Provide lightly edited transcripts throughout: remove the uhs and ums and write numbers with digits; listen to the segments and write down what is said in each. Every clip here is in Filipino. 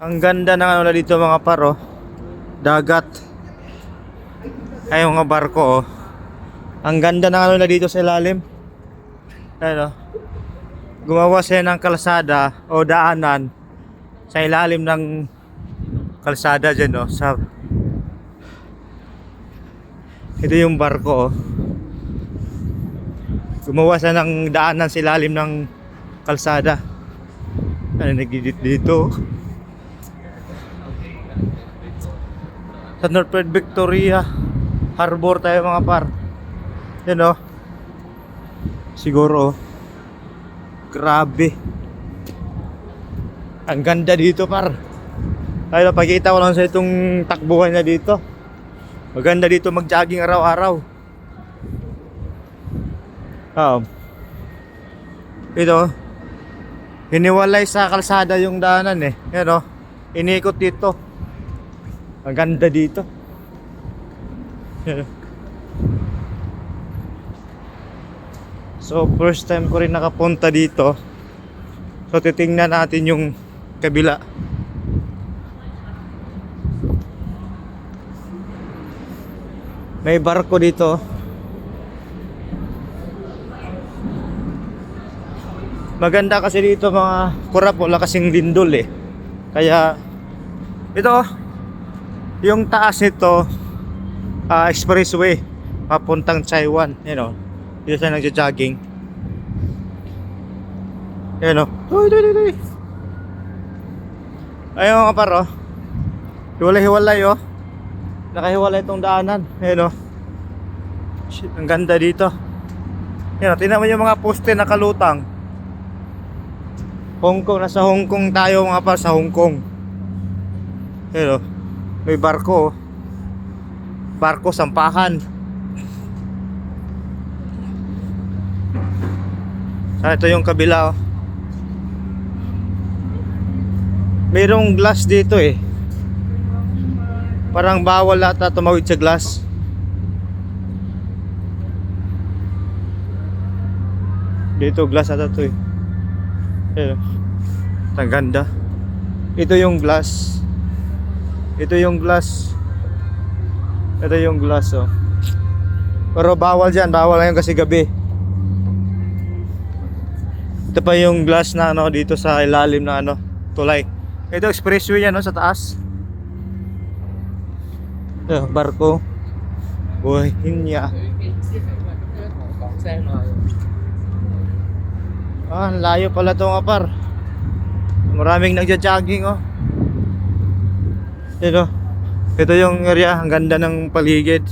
Ang ganda ng ano na dito mga paro. Dagat. Ay mga barko oh. Ang ganda ng ano na dito sa ilalim. Ayun oh. Gumawa siya ng kalsada o daanan sa ilalim ng kalsada dyan oh. Ito yung barko oh. Gumawa siya ng daanan sa ilalim ng kalsada. Ano nagdidit dito? Sa Northwest Victoria Harbor tayo mga par. Yan oh. Siguro oh. Grabe. Ang ganda dito par. Ay napakita ko lang sa itong takbuhan niya dito. Maganda dito mag-jogging araw-araw. Ito hiniwalay sa kalsada yung daanan eh. Yan oh. Inikot dito. Ang ganda dito. So first time ko rin nakapunta dito. So titingnan natin yung kabila. May barko dito. Maganda kasi dito mga kurap, wala kasing lindol eh. Kaya ito yung taas nito expressway papuntang Taiwan. You know, dito siya nagja-jogging. Ayun o. Ayun nga paro. Hiwalay-hiwalay oh. Nakahiwalay itong daanan. Ayun o. Shit, ang ganda dito. Ayun o, tingnan mo yung mga poste na kalutang. Hong Kong, nasa Hong Kong tayo mga pa, sa Hong Kong. Ayun o. May barko oh. Barko sampahan. Ito yung kabila oh. Mayroong glass dito eh. Parang bawal ata tumawid sa glass. Dito glass ata to eh. Ayun. Ang ganda. Ito yung glass. Ito yung glass. Ito yung glass oh. Pero bawal dyan. Bawal ngayon kasi gabi. Ito pa yung glass na ano dito sa ilalim na ano tulay. Ito expressway yan no, sa taas. Ito barko. Buhayin niya. Ang layo pala ito nga par. Maraming nagja-jogging oh. Ito. Ito yung area, ang ganda ng paligid.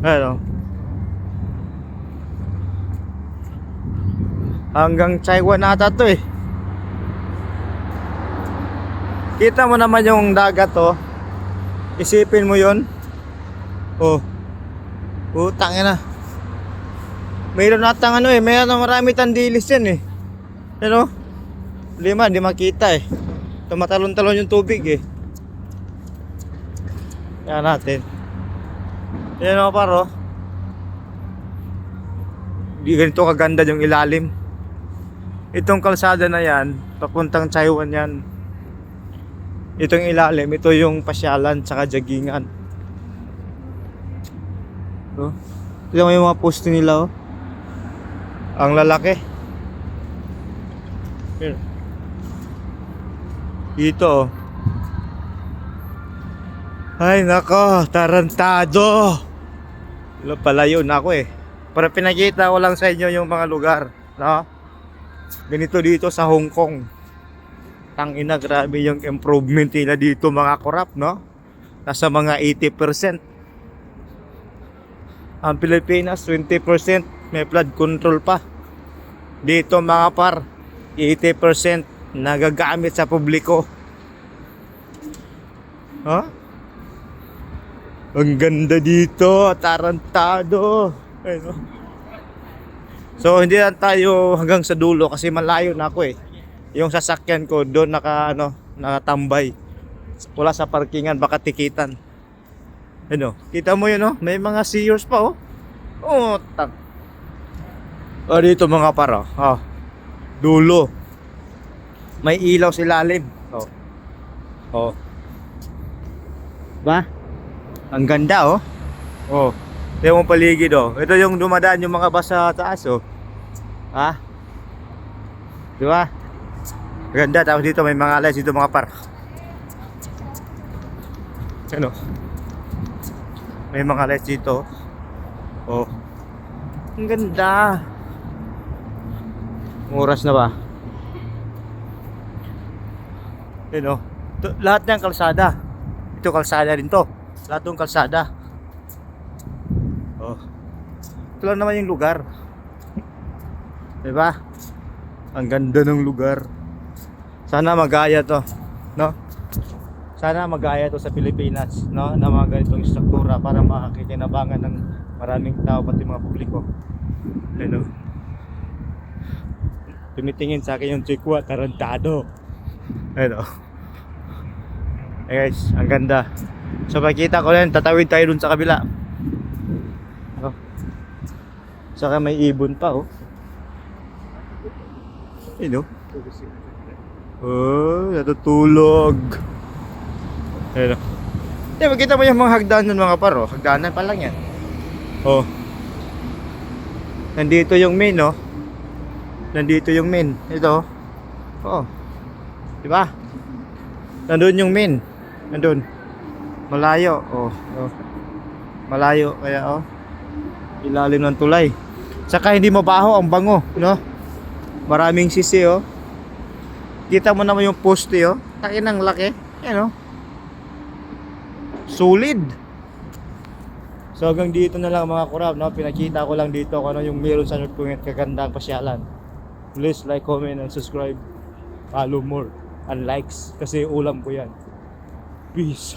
Ano? Hanggang Taiwan ata to eh. Kita mo naman yung dagat oh. Isipin mo yun. Oh. Utang na. Mayroon natang ano eh, mayroon marami tandilis yan eh. Ano? Lima, di makita eh. Tumatalon-talon yung tubig eh. Yan natin. Yan o paro. Di ganito kaganda yung ilalim. Itong kalsada na yan, papuntang Taiwan yan. Itong ilalim, ito yung pasyalan tsaka jaggingan. So, ito yung mga poste nila oh. Ang lalaki. Here. Dito oh. Ay nako, tarantado. Palayo na ako eh. Para pinakita ko lang sa inyo yung mga lugar, no? Ganito dito sa Hong Kong. Tangina, grabe yung improvement nila dito mga korap, no? Nasa mga 80%. Ang Pilipinas 20%, may flood control pa. Dito mga par, 80% nagagamit sa publiko. Huh? Ang ganda dito, tarantado. Ayun, oh. So hindi lang tayo hanggang sa dulo kasi malayo na ako eh. Yung sasakyan ko doon nakatambay. Wala sa parkingan, baka tikitan. Ano, kita mo yun oh, may mga seers pa oh. Oh, tang. Oh, dito mga para. Ah. Dulo. May ilaw sa ilalim. Oh. Oh. Ba? Ang ganda oh. Oh. Tingnan mo paligid oh. Ito yung dumadaan yung mga bus sa taas oh. Ha? Di ba? Ganda, tapos dito may mga lights dito, mga par. Ano? May mga lights dito. Oh. Ang ganda. Oras na ba? Ano? Lahat ng kalsada. Ito kalsada rin to. Lahat ng kalsada. Oh. Ito lang naman yung lugar. Diba? Ang ganda ng lugar. Sana magaya to, no? Sana magaya to sa Pilipinas, no? Na mga ganitong struktura para makakikinabangan ng maraming tao, pati mga publiko. Ano? Tumitingin sa akin yung chikwa, tarantado. Ano? Eh guys, ang ganda. So makikita ko rin, tatawid tayo dun sa kabila. Oh. Saka may ibon pa oh. Ano? Oh, natutulog. Ayun. Makita mo yung mga hagdanan mga paro. Hagdanan pa lang yan. Oh. Nandito yung main, oh. Nandito yung main. Ito. Oh. Diba? Nandun yung main. Nandun. Malayo. Oh. Oh. Malayo. Kaya, oh. Ilalim ng tulay. Saka hindi mabaho, ang bango, no? Maraming sisi, oh. Kita mo naman yung poste, oh. Takin ng laki. Yan, oh. Solid. So hanggang dito na lang mga kurab, no? Pinakita ko lang dito kung ano yung meron sa North Point, kagandang pasyalan. Please like, comment, and subscribe. Follow more and likes kasi ulam ko yan. Peace.